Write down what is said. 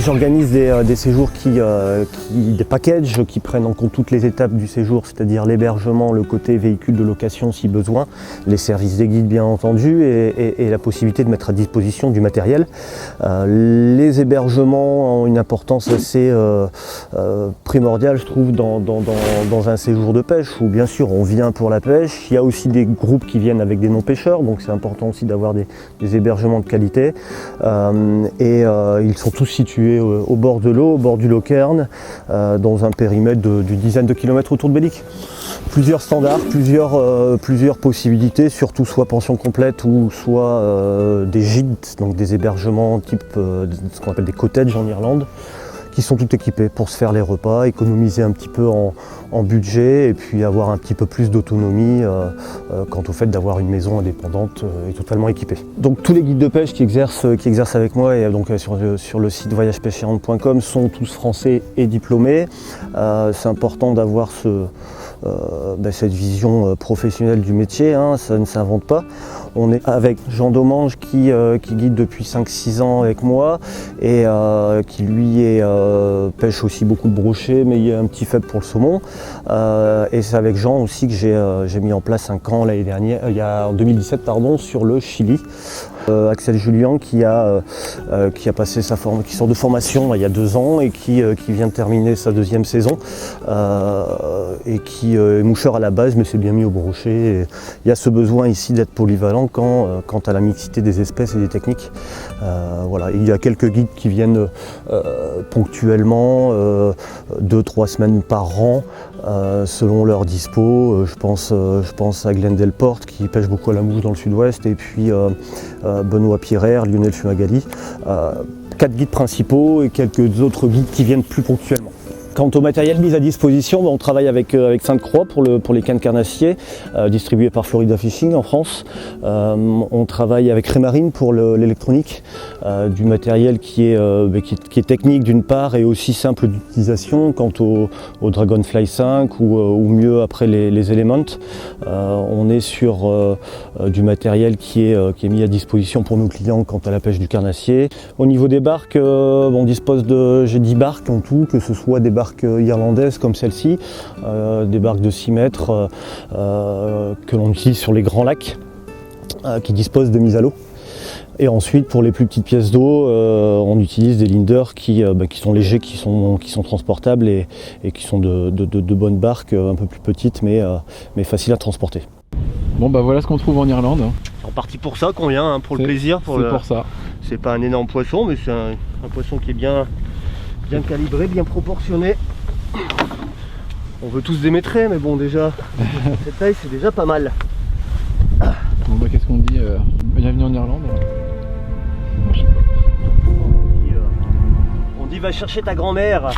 J'organise des séjours des packages qui prennent en compte toutes les étapes du séjour, c'est-à-dire l'hébergement, le côté véhicule de location si besoin, les services des guides bien entendu et la possibilité de mettre à disposition du matériel. Les hébergements ont une importance assez primordiale, je trouve, dans un séjour de pêche où bien sûr on vient pour la pêche. Il y a aussi des groupes qui viennent avec des non-pêcheurs, donc c'est important aussi d'avoir des hébergements de qualité. Ils sont tous situés au bord de l'eau, au bord du Locairn, dans un périmètre d'une dizaine de kilomètres autour de Bellic. Plusieurs standards, plusieurs possibilités, surtout soit pension complète ou soit des gîtes, donc des hébergements type ce qu'on appelle des cottages en Irlande, qui sont tout équipés pour se faire les repas, économiser un petit peu en budget et puis avoir un petit peu plus d'autonomie quant au fait d'avoir une maison indépendante et totalement équipée. Donc tous les guides de pêche qui exercent avec moi et donc sur le site voyagepêcheirlande.com sont tous français et diplômés. C'est important d'avoir cette vision professionnelle du métier, hein, ça ne s'invente pas. On est avec Jean Domange qui guide depuis 5-6 ans avec moi et qui lui pêche aussi beaucoup de brochets, mais il a un petit faible pour le saumon. Et c'est avec Jean aussi que j'ai mis en place un camp l'année dernière, en 2017 sur le Chili. Axel Julien qui a passé qui sort de formation il y a 2 ans et qui vient de terminer sa 2e saison et qui est moucheur à la base mais s'est bien mis au brochet. Et il y a ce besoin ici d'être polyvalent quant à la mixité des espèces et des techniques. Voilà. Il y a quelques guides qui viennent ponctuellement 2-3 semaines par an selon leur dispo. Je pense à Glenn Delporte qui pêche beaucoup à la mouche dans le sud-ouest et puis Benoît Pierrer, Lionel Fumagalli. 4 guides principaux et quelques autres guides qui viennent plus ponctuellement. Quant au matériel mis à disposition, on travaille avec Sainte-Croix pour les cannes carnassiers, distribuées par Florida Fishing en France. On travaille avec Raymarine pour l'électronique, du matériel qui est technique d'une part et aussi simple d'utilisation. Quant au Dragonfly 5 ou mieux après les Element, on est sur du matériel qui est mis à disposition pour nos clients quant à la pêche du carnassier. Au niveau des barques, on dispose j'ai 10 barques en tout, que ce soit des barques irlandaises comme celle-ci, des barques de 6 mètres que l'on utilise sur les grands lacs, qui disposent de mise à l'eau. Et ensuite, pour les plus petites pièces d'eau, on utilise des linders qui sont légers, qui sont transportables et qui sont de bonnes barques, un peu plus petites mais faciles à transporter. Bon bah voilà ce qu'on trouve en Irlande. C'est en partie pour ça qu'on vient, hein, pour le plaisir. Pour ça. C'est pas un énorme poisson, mais c'est un poisson qui est bien calibré, bien proportionné. On veut tous des maîtres, mais bon déjà, cette taille c'est déjà pas mal. Bon bah qu'est-ce qu'on dit bienvenue en Irlande. On dit va chercher ta grand-mère.